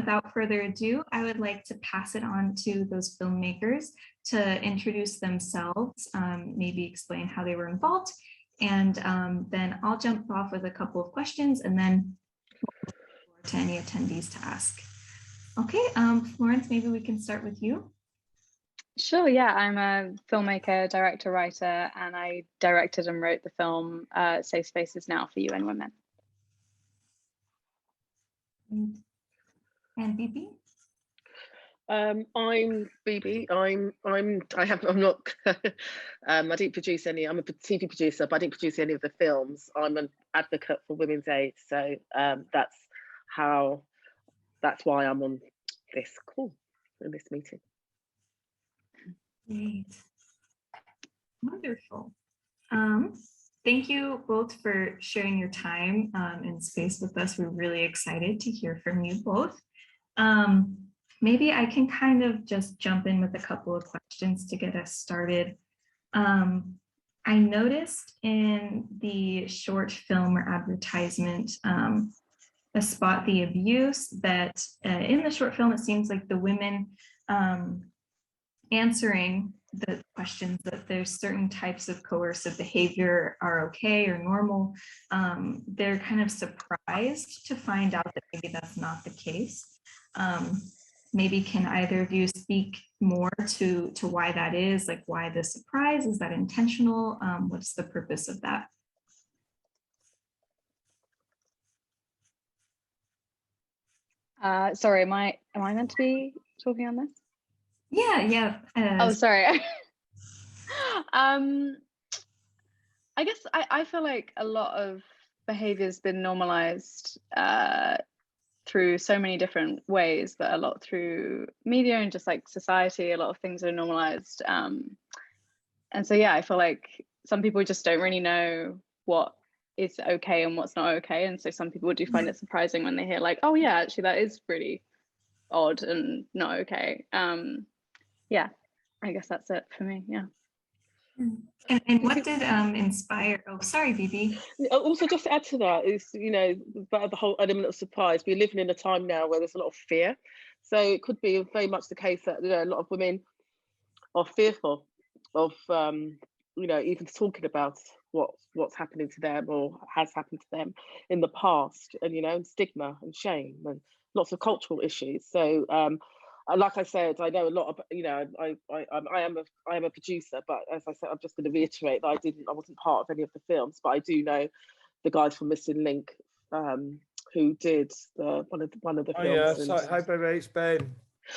without further ado, I would like to pass it on to those filmmakers to introduce themselves, maybe explain how they were involved, and then I'll jump off with a couple of questions and then to any attendees to ask. Okay, Florence, maybe we can start with you. Sure, yeah, I'm a filmmaker, director, writer, and I directed and wrote the film Safe Spaces Now for UN Women. And Bibi? I'm Bibi. I'm not I didn't produce any. I'm a TV producer, but I didn't produce any of the films. I'm an advocate for women's aid, so that's why I'm on this call in this meeting. Great. Wonderful. Thank you both for sharing your time and space with us. We're really excited to hear from you both. Maybe I can kind of just jump in with a couple of questions to get us started. I noticed in the short film or advertisement, a Spot the Abuse, that in the short film, it seems like the women answering the questions that there's certain types of coercive behavior are okay or normal, they're kind of surprised to find out that maybe that's not the case. Maybe can either of you speak more to why that is, like why the surprise? Is that intentional? What's the purpose of that? Sorry, am I meant to be talking on this? Yeah. Oh, sorry. I guess I feel like a lot of behavior has been normalized through so many different ways, but a lot through media and just like society. A lot of things are normalized, and so yeah, I feel like some people just don't really know what is okay and what's not okay, and so some people do find it surprising when they hear like, oh yeah, actually that is really odd and not okay. Yeah, I guess that's it for me. Yeah. And what did inspire? Oh, sorry, Bibi. Also, just to add to that is, about the whole element of surprise. We're living in a time now where there's a lot of fear, so it could be very much the case that a lot of women are fearful of, even talking about what's happening to them or has happened to them in the past, and stigma and shame and lots of cultural issues. So. Like I said, I know a lot of, I am a producer, but as I said, I'm just going to reiterate that I wasn't part of any of the films, but I do know the guys from Missing Link, who did one of the films. Oh yeah, sorry, hi baby, it's Ben.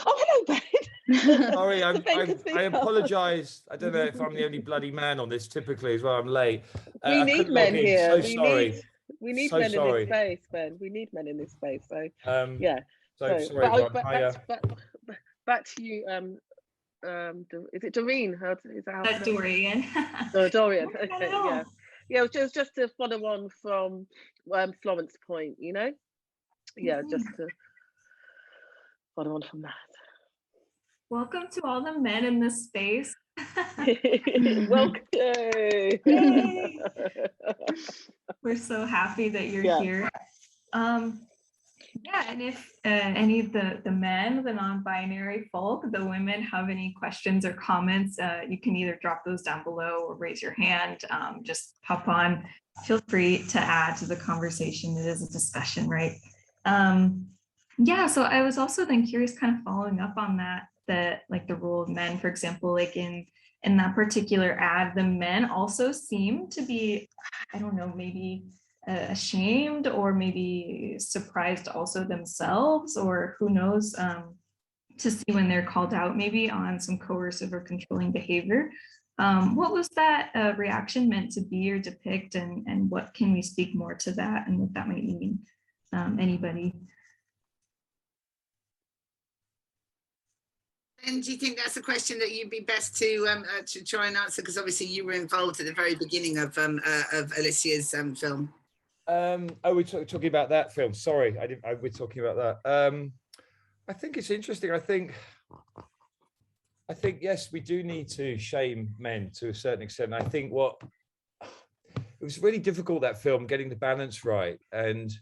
Oh hello Ben. Sorry, I apologise. I don't know if I'm the only bloody man on this typically as well. I'm late. We need men here. So sorry. We need men in this space, Ben. We need men in this space. So yeah. So sorry, back to you. Is it Doreen? Is that Dorien? Dorien. Okay, yeah. It was just to follow on from Florence's point. Yeah, just to follow on from that. Welcome to all the men in this space. Welcome. We're so happy that you're here. Yeah, and if any of the men, the non-binary folk, the women have any questions or comments, you can either drop those down below or raise your hand. Just hop on. Feel free to add to the conversation. It is a discussion, right? Yeah, so I was also then curious, kind of following up on that like the role of men, for example, like in that particular ad, the men also seem to be, I don't know, maybe ashamed or maybe surprised also themselves, or who knows, to see when they're called out maybe on some coercive or controlling behavior. What was that reaction meant to be or depict, and what can we speak more to that and what that might mean? Anybody? And do you think that's a question that you'd be best to try and answer, because obviously you were involved at the very beginning of Alicia's film? We're talking about that film. Sorry, we're talking about that. I think it's interesting. I think yes, we do need to shame men to a certain extent. I think it was really difficult, that film, getting the balance right, and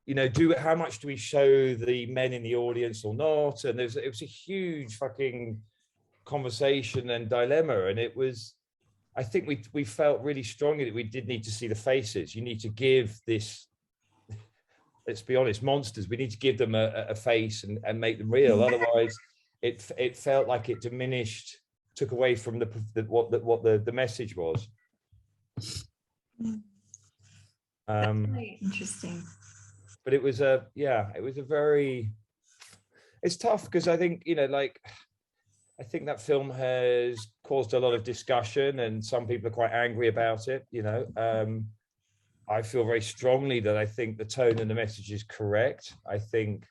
you know, how much do we show the men in the audience or not? And it was a huge fucking conversation and dilemma. And it was, I think we felt really strongly that we did need to see the faces. You need to give this, let's be honest, monsters, we need to give them a face and make them real. Otherwise, it felt like it diminished, took away from what the message was. That's really interesting. But it was a very, it's tough because I think, you know, like, I think that film has caused a lot of discussion and some people are quite angry about it, you know. I feel very strongly that I think the tone and the message is correct. I think,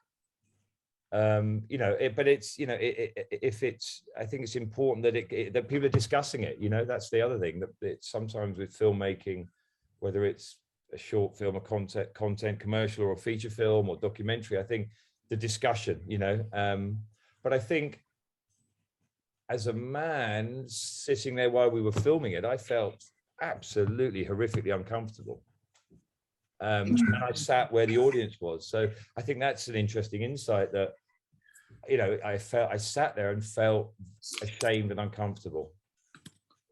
you know, but it's, you know, I think it's important that that people are discussing it, you know. That's the other thing, that it's sometimes with filmmaking, whether it's a short film, a content commercial or a feature film or documentary, I think the discussion, you know, but I think as a man sitting there while we were filming it, I felt absolutely horrifically uncomfortable. And I sat where the audience was. So I think that's an interesting insight that, you know, I sat there and felt ashamed and uncomfortable.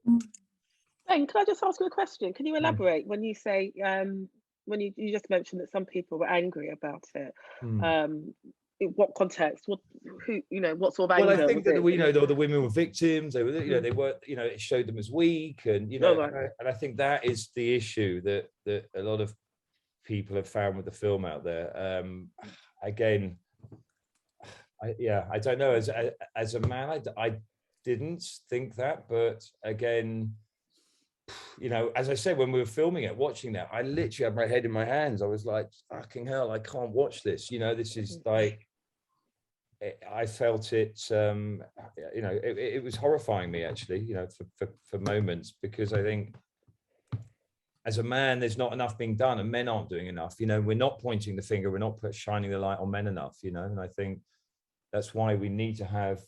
Ben, can I just ask you a question? Can you elaborate when you say, when you just mentioned that some people were angry about it? In what context? Who, you know, what sort of anger? Well, I think that you know, the women were victims. They were, you know, they were, you know, it showed them as weak, and you know, and I think that is the issue that a lot of people have found with the film out there. Again, I don't know. As a man, I didn't think that, but again, you know, as I said, when we were filming it, watching that, I literally had my head in my hands. I was like, fucking hell, I can't watch this. You know, this is like, I felt it, you know, it was horrifying me actually, you know, for moments, because I think as a man, there's not enough being done and men aren't doing enough. You know, we're not pointing the finger, we're not shining the light on men enough, you know, and I think that's why we need to have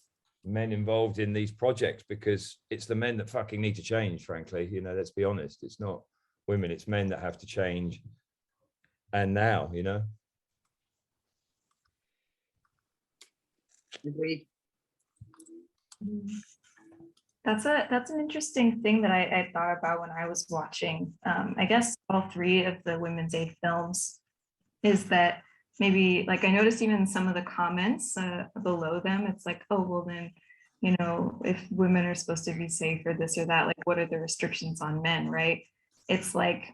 men involved in these projects, because it's the men that fucking need to change, frankly. You know, let's be honest, it's not women, it's men that have to change. And now, you know. Agreed. That's an interesting thing that I thought about when I was watching. I guess all three of the women's aid films, is that maybe, like, I noticed even in some of the comments below them, it's like, oh, well then, you know, if women are supposed to be safe or this or that, like, what are the restrictions on men, right? It's like,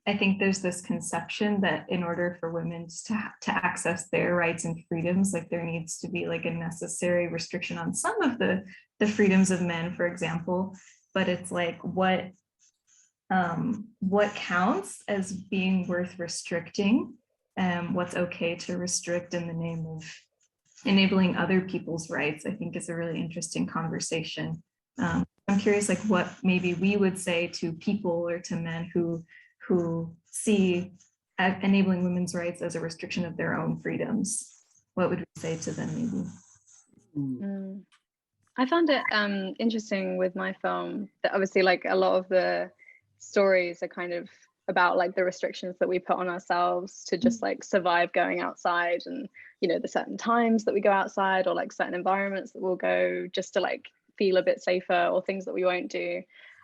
I think there's this conception that in order for women to access their rights and freedoms, like there needs to be like a necessary restriction on some of the freedoms of men, for example. But it's like, what counts as being worth restricting, what's okay to restrict in the name of enabling other people's rights, I think is a really interesting conversation. I'm curious, like, what maybe we would say to people or to men who see enabling women's rights as a restriction of their own freedoms. What would we say to them, maybe? I found it interesting with my film that obviously, like, a lot of the stories are kind of about like the restrictions that we put on ourselves to just like survive going outside, and you know, the certain times that we go outside, or like certain environments that we'll go just to like feel a bit safer, or things that we won't do.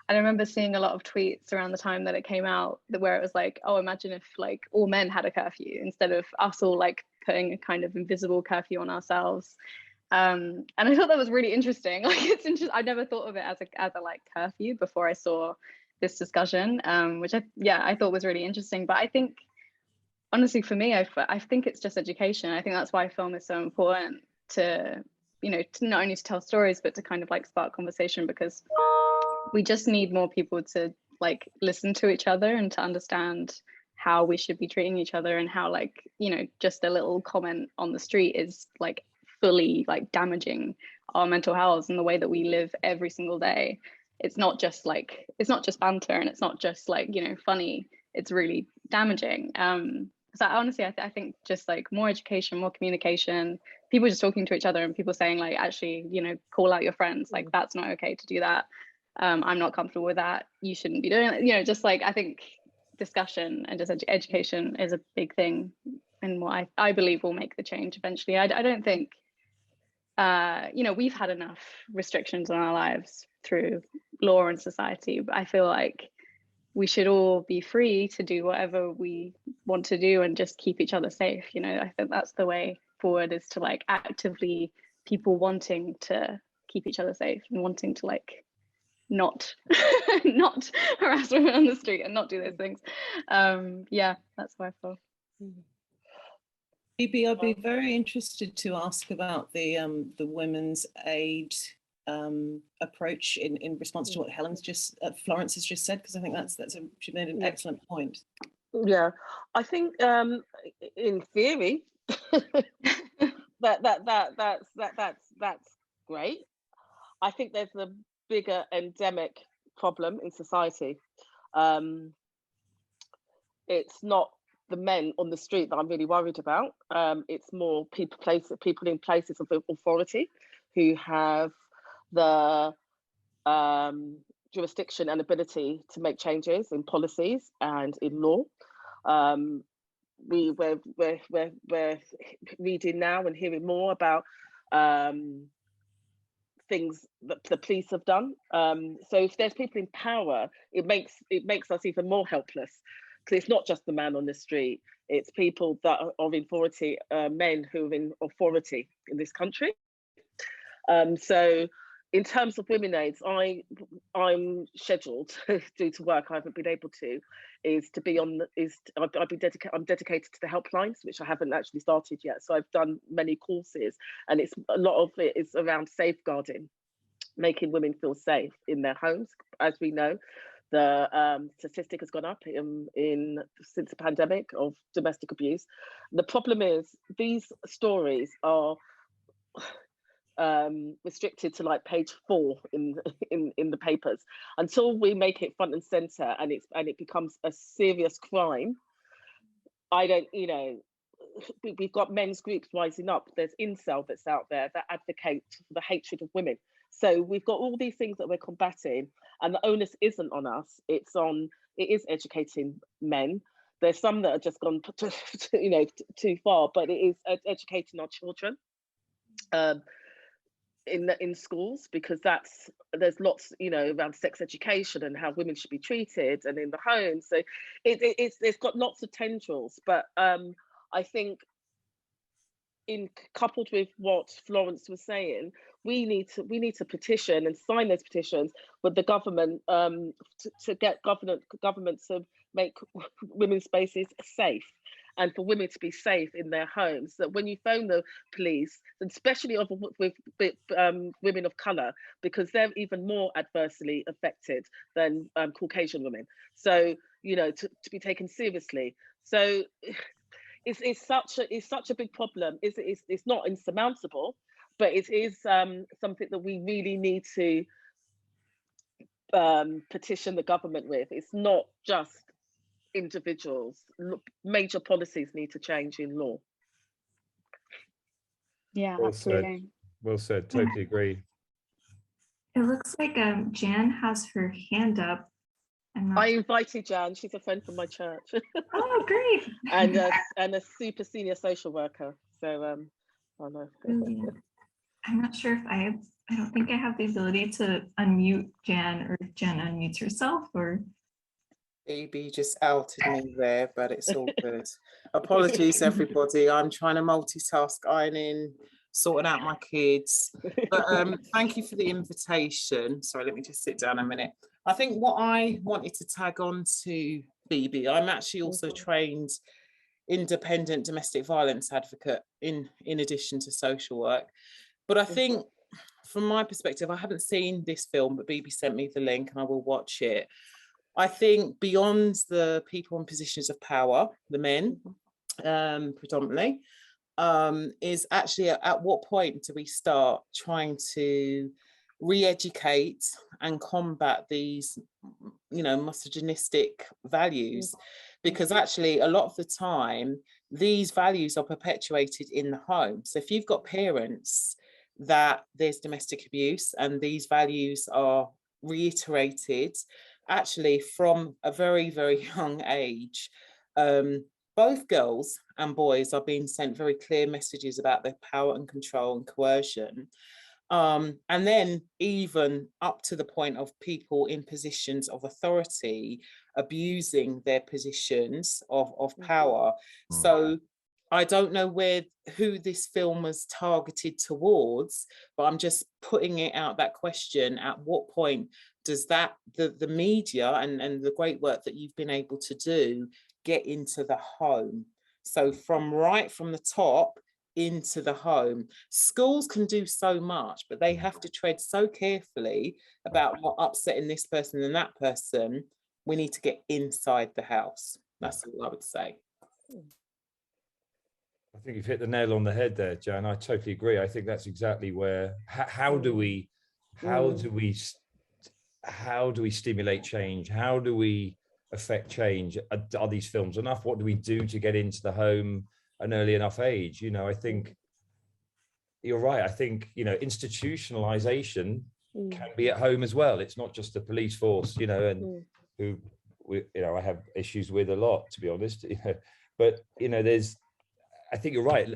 And I remember seeing a lot of tweets around the time that it came out where it was like, oh, imagine if like all men had a curfew instead of us all like putting a kind of invisible curfew on ourselves. And I thought that was really interesting. Like, it's interesting. I never thought of it as a like curfew before I saw this discussion, which I thought was really interesting. But I think, honestly, for me, I think it's just education. I think that's why film is so important, to, you know, to not only to tell stories, but to kind of like spark conversation, because we just need more people to like listen to each other and to understand how we should be treating each other, and how, like, you know, just a little comment on the street is like fully like damaging our mental health and the way that we live every single day. It's not just banter, and it's not just like, you know, funny. It's really damaging. So honestly, I think just like more education, more communication, people just talking to each other, and people saying like, actually, you know, call out your friends, like that's not okay to do that. I'm not comfortable with that. You shouldn't be doing it. You know, just like, I think discussion and just education is a big thing, and what I believe will make the change eventually. I don't think, you know, we've had enough restrictions on our lives through law and society, but I feel like we should all be free to do whatever we want to do and just keep each other safe. You know, I think that's the way forward, is to like actively people wanting to keep each other safe and wanting to like not not harass women on the street and not do those things. Yeah, that's what I feel. Phoebe, I'd be very interested to ask about the women's aid approach in response to what Florence has just said, because I think she made an excellent point. Yeah, I think in theory that's great. I think there's a bigger endemic problem in society. It's not the men on the street that I'm really worried about. It's more people in places of authority who have the jurisdiction and ability to make changes in policies and in law. We're reading now and hearing more about things that the police have done. So if there's people in power, it makes us even more helpless, because it's not just the man on the street, it's people that are in authority, men who are in authority in this country. So in terms of women aids, I'm scheduled due to work, I haven't been able to, I'm dedicated to the helplines, which I haven't actually started yet. So I've done many courses, and a lot of it is around safeguarding, making women feel safe in their homes. As we know, the statistic has gone up since the pandemic of domestic abuse. The problem is these stories are restricted to like page 4 in the papers. Until we make it front and center and it becomes a serious crime, we've got men's groups rising up. There's incel that's out there that advocate for the hatred of women. So we've got all these things that we're combating, and the onus isn't on us. It is educating men. There's some that have just gone too far, but it is educating our children in schools, because there's lots around sex education and how women should be treated, and in the home. So it's got lots of tendrils, but I think coupled with what Florence was saying, we need to petition and sign those petitions with the government to get government to make women's spaces safe, and for women to be safe in their homes. That when you phone the police, and especially with women of colour, because they're even more adversely affected than Caucasian women. So to be taken seriously. So it's such a big problem. It's not insurmountable, but it is something that we really need to petition the government with. It's not just individuals. Major policies need to change in law. Yeah, well absolutely. said. Well said. Totally agree. It looks like Jan has her hand up. I invited Jan. She's a friend from my church. Oh, great! and a super senior social worker. So I know. I'm not sure if I don't think I have the ability to unmute Jan, or Jan unmutes herself, or. Phoebe just outed me there, but it's all good. Apologies, everybody. I'm trying to multitask, ironing, sorting out my kids. But thank you for the invitation. Sorry, let me just sit down a minute. I think what I wanted to tag on to Phoebe, I'm actually also trained independent domestic violence advocate in addition to social work. But I think from my perspective, I haven't seen this film, but Phoebe sent me the link and I will watch it. I think beyond the people in positions of power, the men predominantly, is actually at what point do we start trying to re-educate and combat these, misogynistic values? Because actually a lot of the time, these values are perpetuated in the home. So if you've got parents that there's domestic abuse and these values are reiterated actually from a very, very young age, both girls and boys are being sent very clear messages about their power and control and coercion. And then even up to the point of people in positions of authority abusing their positions of power. So I don't know who this film was targeted towards, but I'm just putting it out, that question: at what point does that the media and the great work that you've been able to do get into the home? So from the top into the home. Schools can do so much, but they have to tread so carefully about not upsetting this person and that person. We need to get inside the house. That's all I would say. I think you've hit the nail on the head there, Jan. I totally agree. I think that's exactly where, how do we stimulate change? How do we affect change? Are these films enough? What do we do to get into the home an early enough age? You know, I think you're right. I think, you know, institutionalization can be at home as well. It's not just the police force, you know, and who I have issues with a lot, to be honest, you know, but, you know, I think you're right.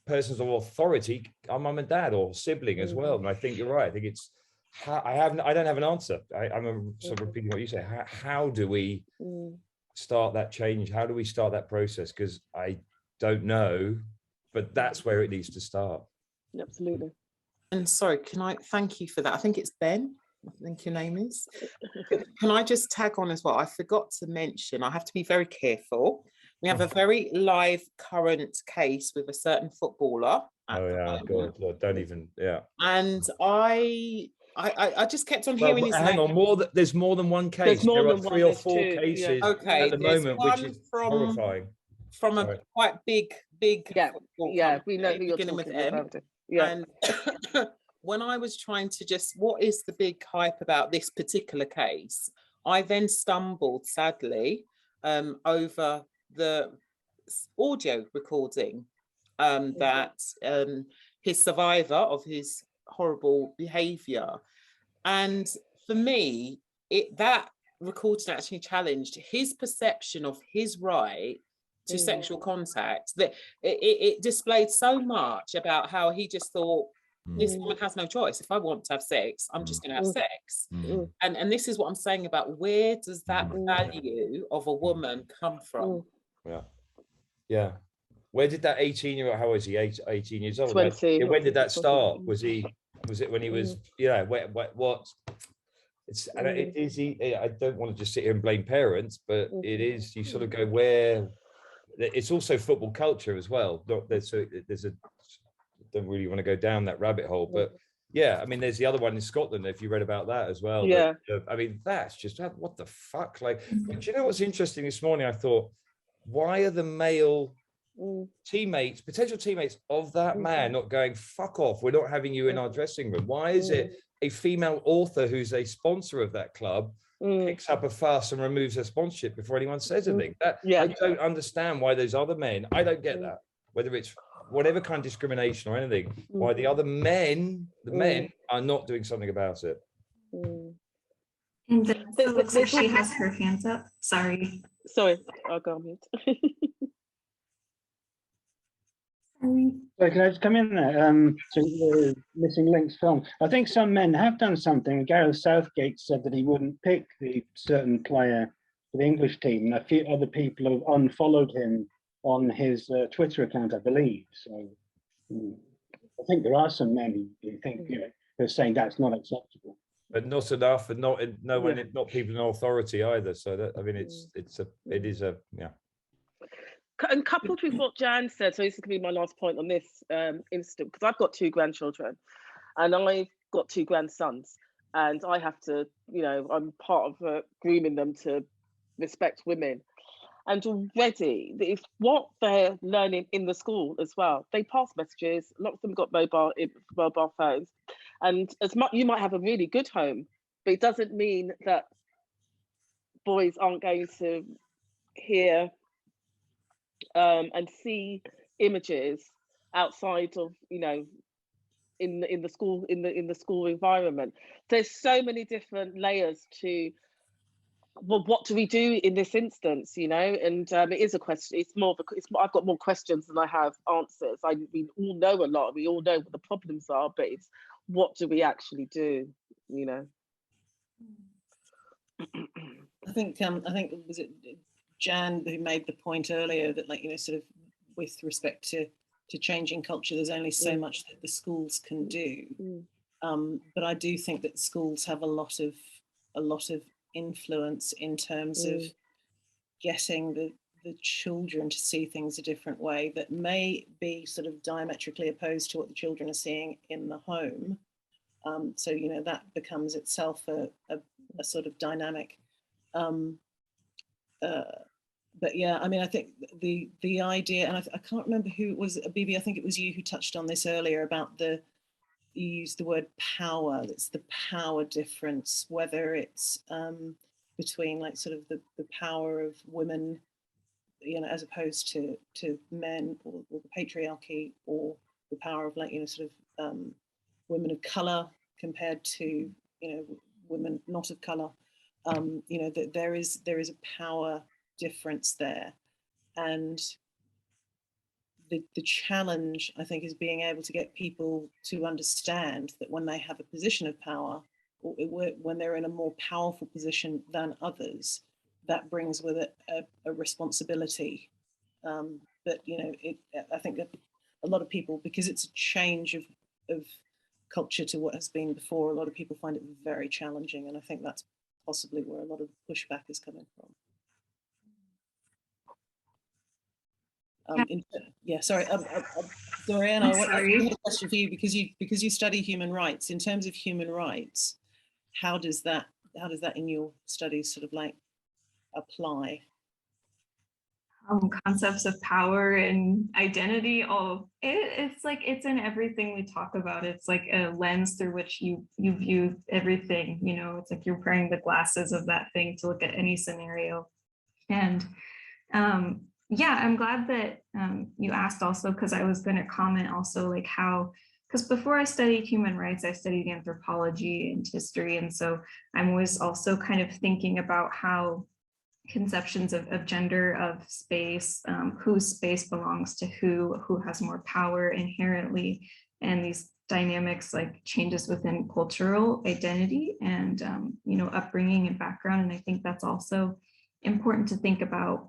Persons of authority are mum and dad or sibling as well. And I think you're right. I think it's I don't have an answer. I'm sort of repeating what you say. How do we start that change? How do we start that process? Because I don't know, but that's where it needs to start. Absolutely. And sorry, can I thank you for that? I think it's Ben. I think your name is. Can I just tag on as well? I forgot to mention, I have to be very careful. We have a very live current case with a certain footballer. Oh yeah, God, don't even, yeah. And I just kept on hearing his name. Hang on, there's more than one case. There are 3 or 4 cases at the moment, which is horrifying. From a quite big yeah, we know who you're talking with M. about. Yeah. And when I was trying to what is the big hype about this particular case, I then stumbled, sadly, over the audio recording that his survivor of his horrible behavior. And for me, that recording actually challenged his perception of his right to sexual contact, that it displayed so much about how he just thought, this woman has no choice. If I want to have sex, I'm just going to have sex. And this is what I'm saying about, where does that value of a woman come from? Yeah. Where did that 18-year-old, how was he, 18 years old? 20. When did that start? Was it when he was, what? It's, and it is, I don't want to just sit here and blame parents, but it is, you sort of go, where, it's also football culture as well. There's a, don't really want to go down that rabbit hole, but yeah, I mean, there's the other one in Scotland, if you read about that as well. Yeah. I mean, that's just, what the fuck? Like, but you know what's interesting this morning? I thought, why are the male teammates, potential teammates of that man not going, fuck off, we're not having you in our dressing room? Why is it a female author who's a sponsor of that club picks up a fuss and removes her sponsorship before anyone says anything? I don't understand why those other men, I don't get that, whether it's whatever kind of discrimination or anything, why the other men, are not doing something about it. And it looks like she has her hands up. Sorry, I'll go on mute. So can I just come in there to the Missing Links film? I think some men have done something. Gareth Southgate said that he wouldn't pick the certain player for the English team, and a few other people have unfollowed him on his Twitter account, I believe. So I think there are some men who think, who're saying that's not acceptable. But not enough, and not people in authority either. So that, I mean, it is a And coupled with what Jan said, so this is going to be my last point on this incident, because I've got 2 grandchildren and I've got 2 grandsons, and I have to, I'm part of grooming them to respect women. And already, it's what they're learning in the school as well. They pass messages. A lot of them got mobile phones, and as much you might have a really good home, but it doesn't mean that boys aren't going to hear and see images outside of, in the school environment. There's so many different layers to well, what do we do in this instance, you know? And it is a question. It's more of I've got more questions than I have answers. We all know a lot. We all know what the problems are, but it's what do we actually do, you know? I think was it Jan who made the point earlier that, like, you know, sort of with respect to changing culture, there's only so much that the schools can do. But I do think that schools have a lot of influence in terms of getting the children to see things a different way that may be sort of diametrically opposed to what the children are seeing in the home. So, you know, that becomes itself a sort of dynamic. But yeah, I mean, I think the idea, and I can't remember who it was, Bibi, I think it was you who touched on this earlier about you used the word power. It's the power difference, whether it's between like sort of the power of women, you know, as opposed to men, or the patriarchy, or the power of, like, you know, sort of women of color compared to, you know, women not of color. You know, that there is a power difference there, and the challenge, I think, is being able to get people to understand that when they have a position of power, or when they're in a more powerful position than others, that brings with it a responsibility. But, you know, I think that a lot of people, because it's a change of culture to what has been before, a lot of people find it very challenging, and I think that's possibly where a lot of pushback is coming from. Sorry, Dorien, I have a question for you, because you study human rights. In terms of human rights, how does that in your studies sort of like apply? Concepts of power and identity, it's like it's in everything we talk about. It's like a lens through which you view everything, you know. It's like you're wearing the glasses of that thing to look at any scenario. And yeah, I'm glad that you asked also, because I was going to comment also, like how, because before I studied human rights, I studied anthropology and history. And so I was also kind of thinking about how conceptions of gender, of space, whose space belongs to who has more power inherently, and these dynamics like changes within cultural identity and you know, upbringing and background. And I think that's also important to think about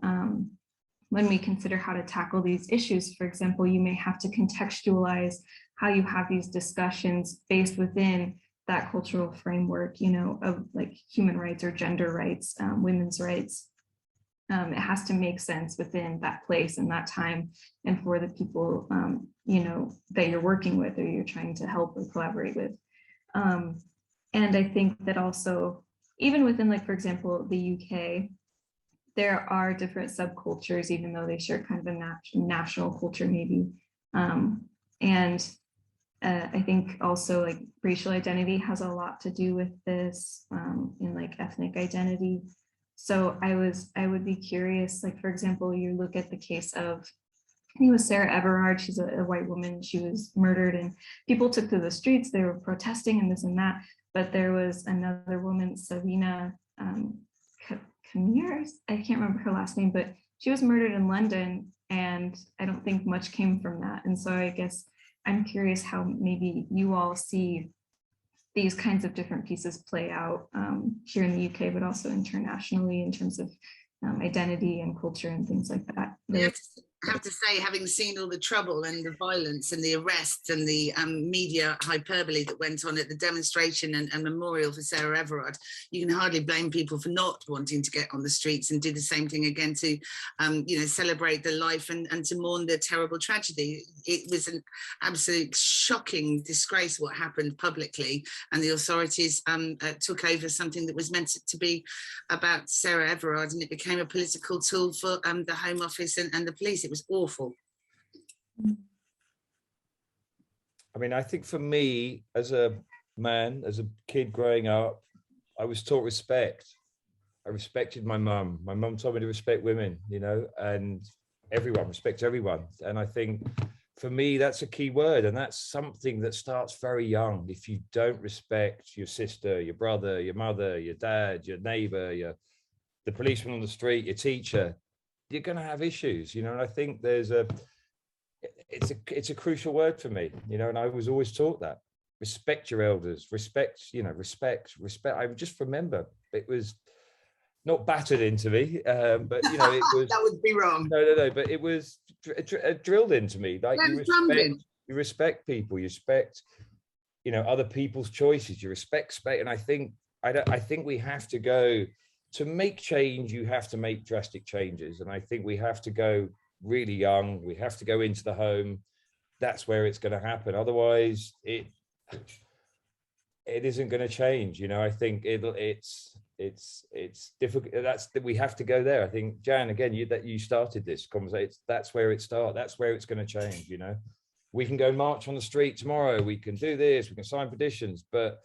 when we consider how to tackle these issues. For example, you may have to contextualize how you have these discussions based within that cultural framework, you know, of like human rights or gender rights, women's rights. It has to make sense within that place and that time, and for the people, you know, that you're working with or you're trying to help or collaborate with. And I think that also, even within, like, for example, the UK, there are different subcultures, even though they share kind of a national culture maybe. And I think also, like, racial identity has a lot to do with this, in like ethnic identity. So I would be curious, like, for example, you look at the case of, I think it was Sarah Everard. She's a white woman. She was murdered and people took to the streets. They were protesting and this and that. But there was another woman, Savina Kamir, I can't remember her last name, but she was murdered in London, and I don't think much came from that. And so I guess I'm curious how maybe you all see these kinds of different pieces play out here in the UK, but also internationally in terms of identity and culture and things like that. I have to say, having seen all the trouble and the violence and the arrests and the media hyperbole that went on at the demonstration and memorial for Sarah Everard, you can hardly blame people for not wanting to get on the streets and do the same thing again to, you know, celebrate the life and to mourn the terrible tragedy. It was an absolute shocking disgrace what happened publicly, and the authorities took over something that was meant to be about Sarah Everard, and it became a political tool for the Home Office and the police. It was awful. I mean, I think for me, as a man, as a kid growing up, I was taught respect. I respected my mum. My mum told me to respect women, you know, and everyone, respect everyone. And I think for me, that's a key word. And that's something that starts very young. If you don't respect your sister, your brother, your mother, your dad, your neighbor, your the policeman on the street, your teacher, you're going to have issues, you know. And I think it's a crucial word for me, you know. And I was always taught that respect your elders, respect, you know, respect. I just remember it was not battered into me, but you know, it was that would be wrong. No, but it was drilled into me. Like you respect people, you respect, you know, other people's choices, you respect space. And I think we have to go to make change. You have to make drastic changes, and I think we have to go really young. We have to go into the home. That's where it's going to happen. Otherwise, it isn't going to change. You know, I think it's difficult. We have to go there. I think, Jan, again, you started this conversation. That's where it starts. That's where it's going to change. You know, we can go march on the street tomorrow. We can do this. We can sign petitions. But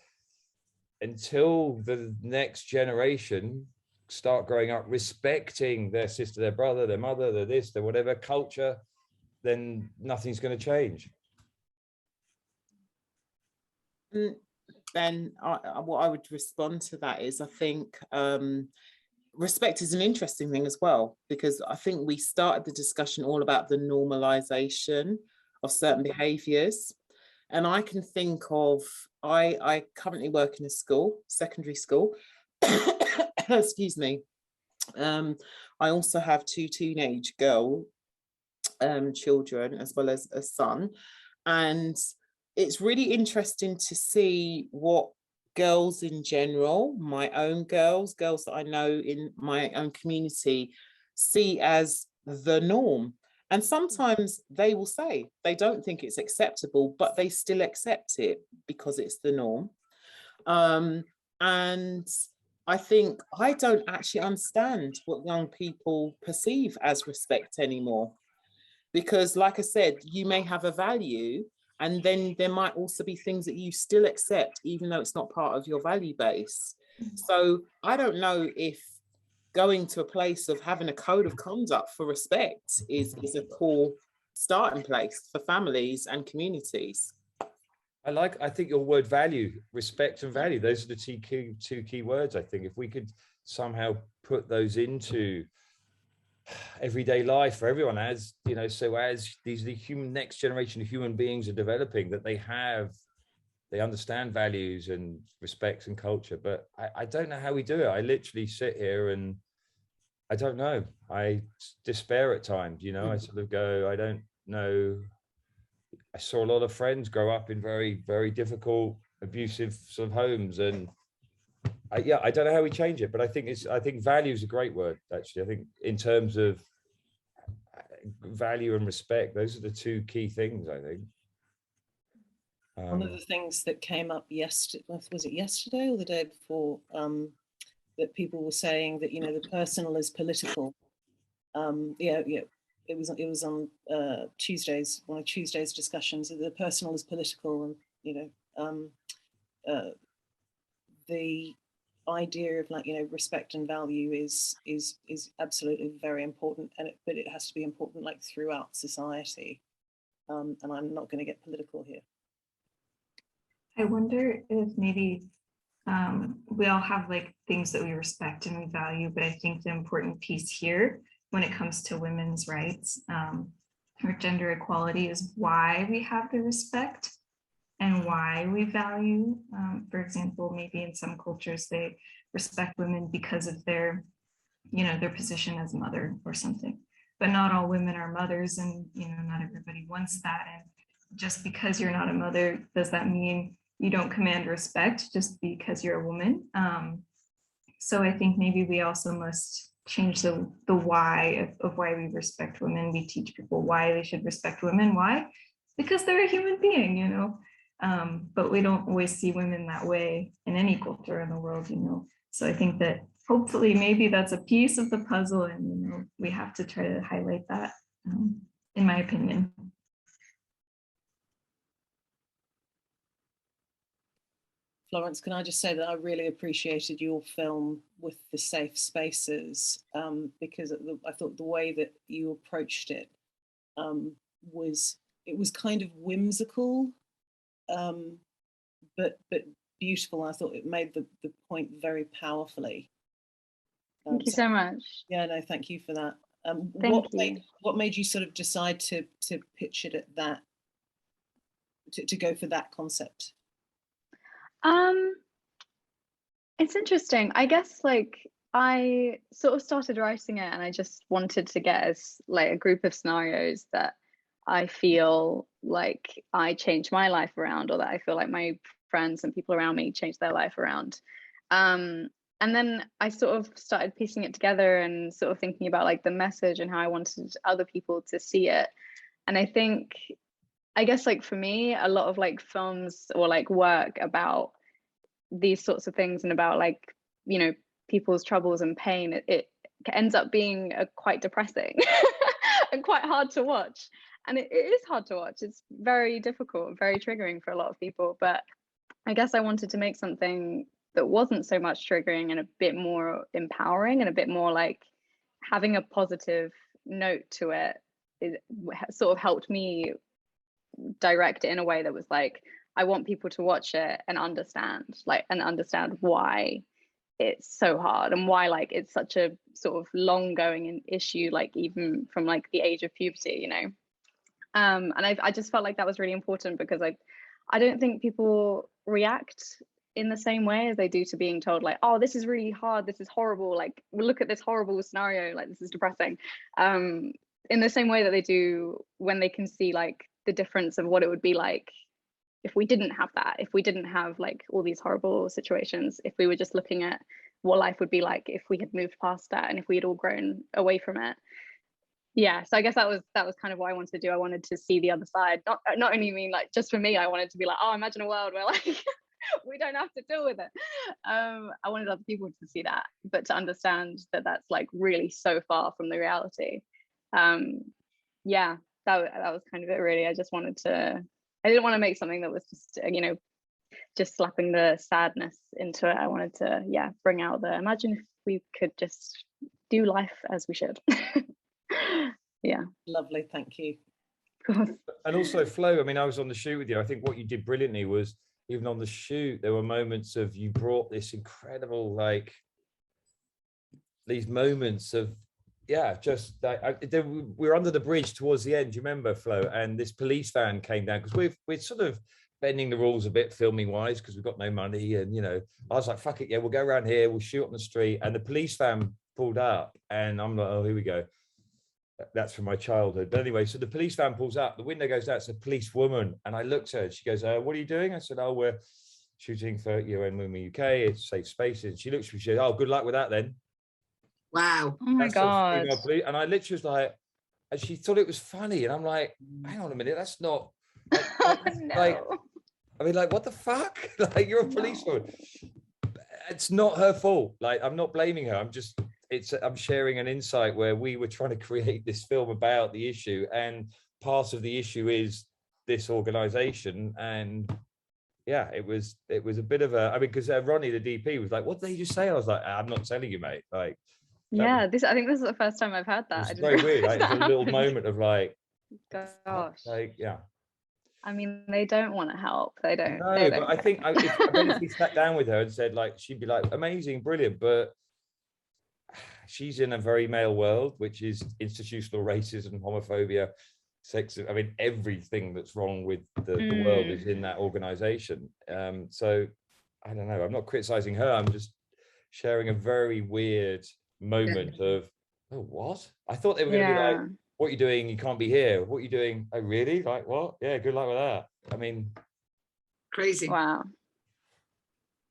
until the next generation start growing up respecting their sister, their brother, their mother, their this, their whatever culture, then nothing's going to change. Ben, what I would respond to that is, I think respect is an interesting thing as well, because I think we started the discussion all about the normalization of certain behaviors. And I can think of, I currently work in a school, secondary school. Excuse me. I also have 2 teenage girl children, as well as a son. And it's really interesting to see what girls in general, my own girls that I know in my own community, see as the norm. And sometimes they will say they don't think it's acceptable, but they still accept it because it's the norm. And I think I don't actually understand what young people perceive as respect anymore. Because like I said, you may have a value, and then there might also be things that you still accept, even though it's not part of your value base. So I don't know if going to a place of having a code of conduct for respect is a cool starting place for families and communities. I think your word value, respect and value, those are the two key words. I think if we could somehow put those into everyday life for everyone, as you know, so as the next generation of human beings are developing, that they understand values and respects and culture. But I don't know how we do it. I literally sit here and I don't know. I despair at times, you know. I sort of go, I don't know. I saw a lot of friends grow up in very, very difficult, abusive sort of homes, and I don't know how we change it. But I think value is a great word, actually. I think in terms of value and respect, those are the 2 key things, I think. One of the things that came up yesterday, was it yesterday or the day before, that people were saying that, you know, the personal is political. It was on Tuesdays, one of Tuesday's discussions. The personal is political, and you know, the idea of, like, you know, respect and value is absolutely very important, but it has to be important like throughout society. And I'm not going to get political here. I wonder if maybe we all have like things that we respect and we value, but I think the important piece here when it comes to women's rights or gender equality is why we have the respect and why we value. For example, maybe in some cultures they respect women because of their, you know, their position as mother or something, but not all women are mothers, and you know, not everybody wants that. And just because you're not a mother, does that mean you don't command respect just because you're a woman? So I think maybe we also must change the why of why we respect women. We teach people why they should respect women. Why? Because they're a human being, you know. But we don't always see women that way in any culture in the world, you know. So I think that hopefully maybe that's a piece of the puzzle, and you know, we have to try to highlight that, in my opinion. Florence, can I just say that I really appreciated your film with the safe spaces, because I thought the way that you approached it was kind of whimsical, but beautiful. I thought it made the point very powerfully. Thank you so much. Yeah, no, thank you for that. Thank you. What made you sort of decide to pitch it at that, to go for that concept? It's interesting. I guess like I sort of started writing it and I just wanted to get like a group of scenarios that I feel like I changed my life around, or that I feel like my friends and people around me changed their life around. And then I sort of started piecing it together and sort of thinking about like the message and how I wanted other people to see it. And I guess like for me, a lot of like films or like work about these sorts of things and about like, you know, people's troubles and pain, it ends up being quite depressing and quite hard to watch. And it is hard to watch. It's very difficult, very triggering for a lot of people. But I guess I wanted to make something that wasn't so much triggering and a bit more empowering and a bit more like having a positive note to it. It sort of helped me direct it in a way that was like, I want people to watch it and understand why it's so hard and why like it's such a sort of long going issue, like even from like the age of puberty, you know. And I just felt like that was really important because I don't think people react in the same way as they do to being told like, oh, this is really hard, this is horrible, like look at this horrible scenario, like this is depressing, in the same way that they do when they can see like the difference of what it would be like if we didn't have that, if we didn't have like all these horrible situations, if we were just looking at what life would be like if we had moved past that and if we had all grown away from it. Yeah, so I guess that was kind of what I wanted to do. I wanted to see the other side. Not only mean like just for me, I wanted to be like, oh, imagine a world where like we don't have to deal with it. I wanted other people to see that, but to understand that that's like really so far from the reality. Yeah, that was kind of it really. I didn't want to make something that was just, you know, just slapping the sadness into it. I wanted to, yeah, bring out imagine if we could just do life as we should. Yeah. Lovely, thank you. Of course. And also Flo, I mean, I was on the shoot with you. I think what you did brilliantly was even on the shoot, there were moments of you brought this incredible, like these moments of, yeah, just like we were under the bridge towards the end. Do you remember, Flo? And this police van came down because we're sort of bending the rules a bit filming wise because we've got no money. And, you know, I was like, fuck it. Yeah, we'll go around here. We'll shoot on the street. And the police van pulled up and I'm like, oh, here we go. That's from my childhood. But anyway, so the police van pulls up, the window goes down, it's a police woman. And I looked at her, she goes, what are you doing? I said, oh, we're shooting for UN Women UK, it's safe spaces. And she looks at me, she said, oh, good luck with that then. Wow. Oh my God. And I literally was like, and she thought it was funny. And I'm like, hang on a minute, that's not No. like, I mean, like, what the fuck? Like, you're a policewoman. It's not her fault. Like, I'm not blaming her. I'm sharing an insight where we were trying to create this film about the issue, and part of the issue is this organization. And yeah, it was a bit of a, I mean, because Ronnie, the DP, was like, what did they just say? I was like, I'm not telling you, mate. Like, yeah, I think this is the first time I've heard that. It's very weird. Like, it's a little moment of like, gosh, like, yeah. I mean, they don't want to help. They don't. No, they don't but I think if we sat down with her and said, like, she'd be like, amazing, brilliant, but she's in a very male world, which is institutional racism, homophobia, sexism. I mean, everything that's wrong with the world is in that organization. So I don't know. I'm not criticizing her. I'm just sharing a very weird moment of, oh, what? I thought they were going to be like, what are you doing? You can't be here. What are you doing? Oh, really? Like, what? Yeah, good luck with that. I mean, crazy. Wow.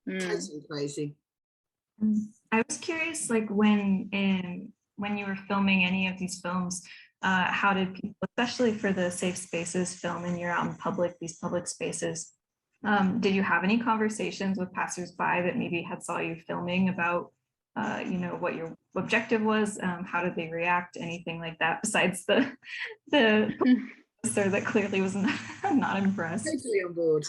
Totally crazy. I was curious, like when you were filming any of these films, how did people, especially for the safe spaces film and you're out in public, these public spaces, did you have any conversations with passersby that maybe had saw you filming about, you know, what your objective was? How did they react? Anything like that besides the officer that clearly was not impressed? Totally on board.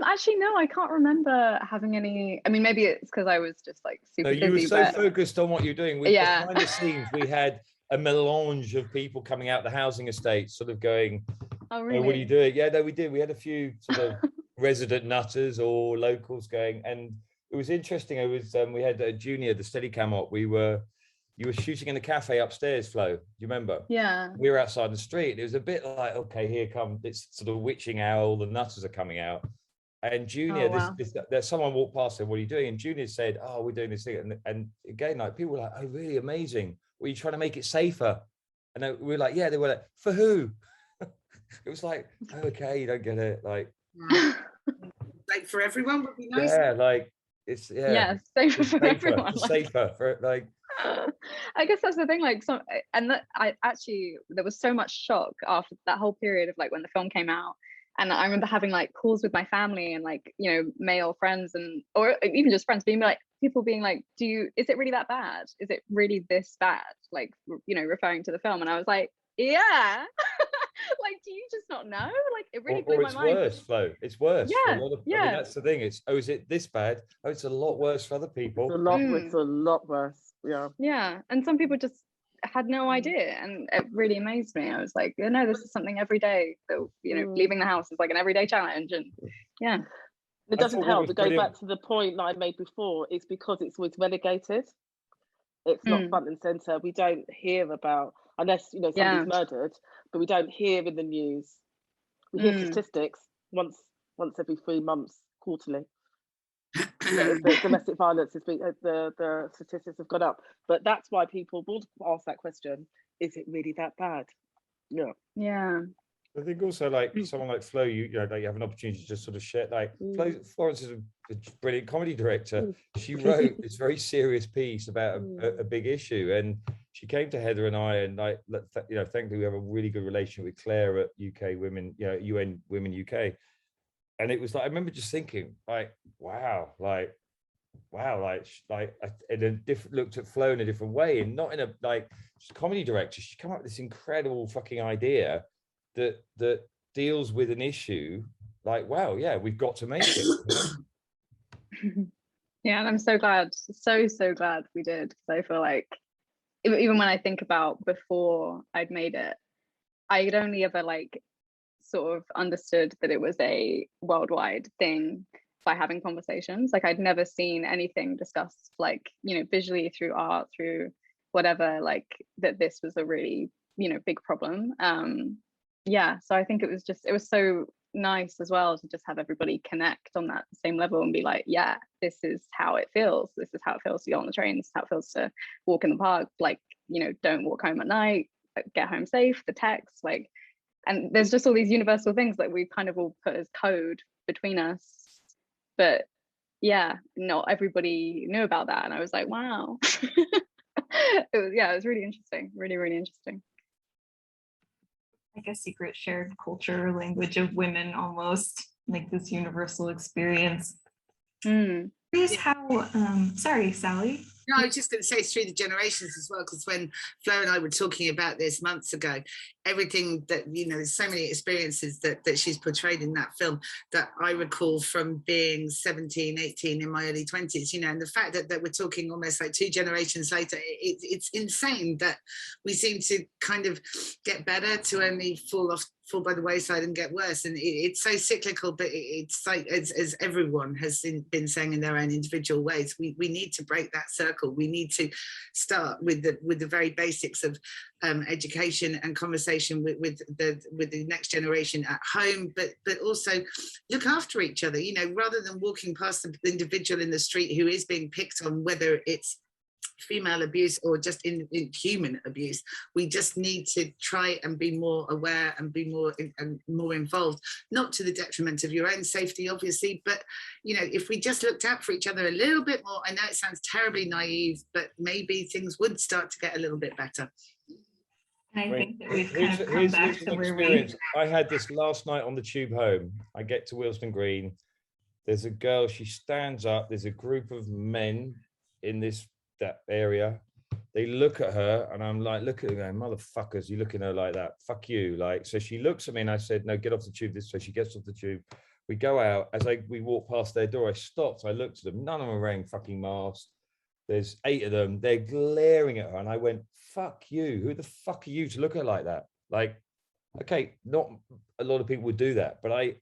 Actually, no, I can't remember having any. I mean, maybe it's because I was just like super busy. You were so focused on what you're doing. Behind the scenes, we had a melange of people coming out the housing estate, sort of going, oh, really? Oh, what are you doing? Yeah, no, we did. We had a few sort of resident nutters or locals going, and it was interesting. It was we had a Junior, the Steadicam op. You were shooting in the cafe upstairs, Flo. Do you remember? Yeah. We were outside the street. It was a bit like, okay, here come this sort of witching owl. The nutters are coming out. And Junior, there's someone walked past and what are you doing? And Junior said, oh, we're doing this thing. And again, like people were like, oh, really amazing. Were you trying to make it safer? And we were like, yeah. They were like, for who? It was like, okay, you don't get it. Like for everyone would be nice. Yeah, like it's safer for everyone. Like, safer for like. I guess that's the thing. Like there was so much shock after that whole period of like when the film came out. And I remember having like calls with my family and like, you know, male friends or even just friends being like, people being like, is it really that bad? Is it really this bad? Like, you know, referring to the film. And I was like, yeah. Like, do you just not know? Like, it really blew my mind. It's worse, Flo. It's worse. Yeah, I mean, that's the thing. Is it this bad? Oh, it's a lot worse for other people. It's a lot worse. Yeah. Yeah. And some people just had no idea, and it really amazed me. I was like, you know, this is something every day that, you know, leaving the house is like an everyday challenge. And yeah, it doesn't help to go back to the point that I made before. It's because it's always relegated. It's not front and center. We don't hear about, unless, you know, somebody's murdered, but we don't hear in the news. We hear statistics once every 3 months, quarterly. The domestic violence has been, the statistics have gone up, but that's why people will ask that question: is it really that bad? Yeah. I think also like someone like Flo, you know, like you have an opportunity to just sort of share. Like Florence is a brilliant comedy director. She wrote this very serious piece about a big issue, and she came to Heather and I, and like, you know, thankfully we have a really good relationship with Claire at UK Women, you know, UN Women UK. And it was like, I remember just thinking, like, wow, like, and then looked at Flo in a different way, and not in a like she's a comedy director. She come up with this incredible fucking idea that deals with an issue. Like, wow, yeah, we've got to make it. You know? Yeah, and I'm so glad we did, because I feel like even when I think about before I'd made it, I'd only ever like sort of understood that it was a worldwide thing by having conversations. Like I'd never seen anything discussed, like, you know, visually, through art, through whatever, like that this was a really, you know, big problem. Yeah, so I think it was so nice as well to just have everybody connect on that same level and be like, yeah, this is how it feels. This is how it feels to go on the train. This is how it feels to walk in the park. Like, you know, don't walk home at night, get home safe, the text, like. And there's just all these universal things that we kind of all put as code between us. But yeah, not everybody knew about that. And I was like, wow. It was really interesting. Really, really interesting. Like a secret shared culture, language of women, almost like this universal experience. Curious how, sorry, Sally. No, I was just going to say it's through the generations as well, because when Flo and I were talking about this months ago, everything that, you know, there's so many experiences that she's portrayed in that film that I recall from being 17, 18 in my early 20s, you know, and the fact that we're talking almost like 2 generations later, it's insane that we seem to kind of get better to only fall by the wayside and get worse. And it's so cyclical, but it's like, as everyone has been saying in their own individual ways, we need to break that circle. We need to start with the very basics of education and conversation with the next generation at home, but also look after each other, you know, rather than walking past the individual in the street who is being picked on, whether it's female abuse or just in human abuse. We just need to try and be more aware and be more involved, not to the detriment of your own safety, obviously, but, you know, if we just looked out for each other a little bit more, I know it sounds terribly naive, but maybe things would start to get a little bit better. And I think that we've kind of come back to where we... I had this last night on the tube home. I get to Willesden Green. There's a girl, she stands up. There's a group of men in that area. They look at her and I'm like, look at her going, motherfuckers, you look at her like that, fuck you. Like, so she looks at me and I said, no, get off the tube. So she gets off the tube. We go out. As we walk past their door, I stopped. I looked at them. None of them are wearing fucking masks. There's 8 of them. They're glaring at her. And I went, fuck you. Who the fuck are you to look at her like that? Like, Okay, not a lot of people would do that, but I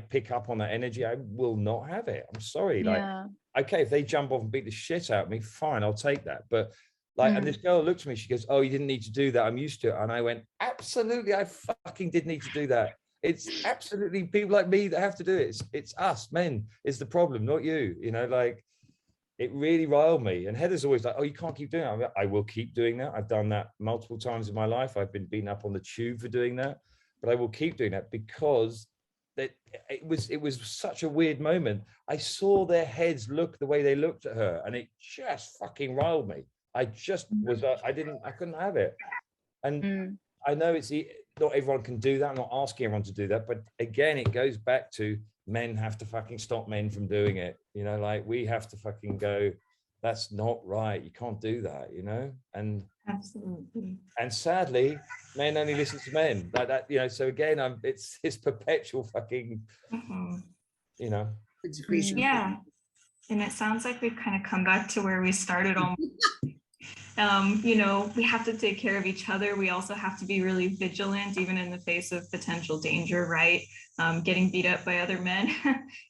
pick up on that energy. I will not have it. I'm sorry. Yeah. Like, okay, if they jump off and beat the shit out of me, fine, I'll take that. But like, and this girl looked at me, she goes, "Oh, you didn't need to do that. I'm used to it." And I went, "Absolutely, I fucking did need to do that. It's absolutely people like me that have to do it. It's us men is the problem, not you. You know, like it really riled me. And Heather's always like, "Oh, you can't keep doing that." I will keep doing that. I've done that multiple times in my life. I've been beaten up on the tube for doing that, but I will keep doing that because that it was such a weird moment. I saw their heads look the way they looked at her, and it just fucking riled me. I just was I couldn't have it. And I know not everyone can do that. I'm not asking everyone to do that, but again, it goes back to men have to fucking stop men from doing it. You know, like we have to fucking go, that's not right. You can't do that, you know? And absolutely. And sadly, men only listen to men like that, you know. So again, it's this perpetual fucking, you know. Yeah. And it sounds like we've kind of come back to where we started on. You know, we have to take care of each other. We also have to be really vigilant, even in the face of potential danger, right? Getting beat up by other men,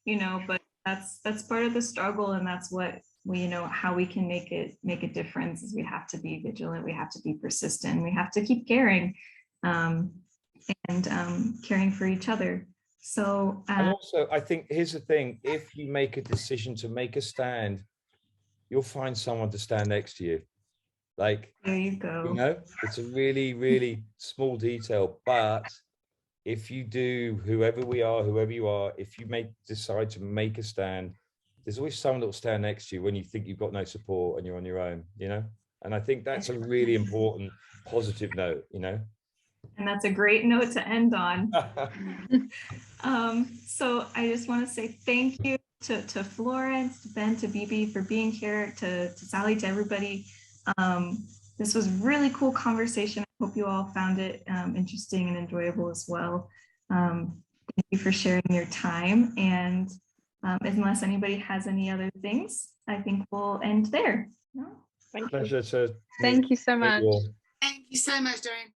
you know, but that's part of the struggle. And that's what we, you know, how we can make a difference is we have to be vigilant. We have to be persistent. We have to keep caring and caring for each other. So, and also I think here's the thing, if you make a decision to make a stand, you'll find someone to stand next to you. Like, there you go. You know, it's a really, really small detail, but if you do, whoever you are, if you decide to make a stand, there's always someone that will stand next to you when you think you've got no support and you're on your own, you know? And I think that's a really important positive note, you know? And that's a great note to end on. So I just want to say thank you to Florence, to Ben, to Bibi for being here, to Sally, to everybody. This was really cool conversation. I hope you all found it interesting and enjoyable as well. Thank you for sharing your time. And unless anybody has any other things, I think we'll end there. No? Thank Pleasure you. to Thank you so much. Thank you so much, Dorien.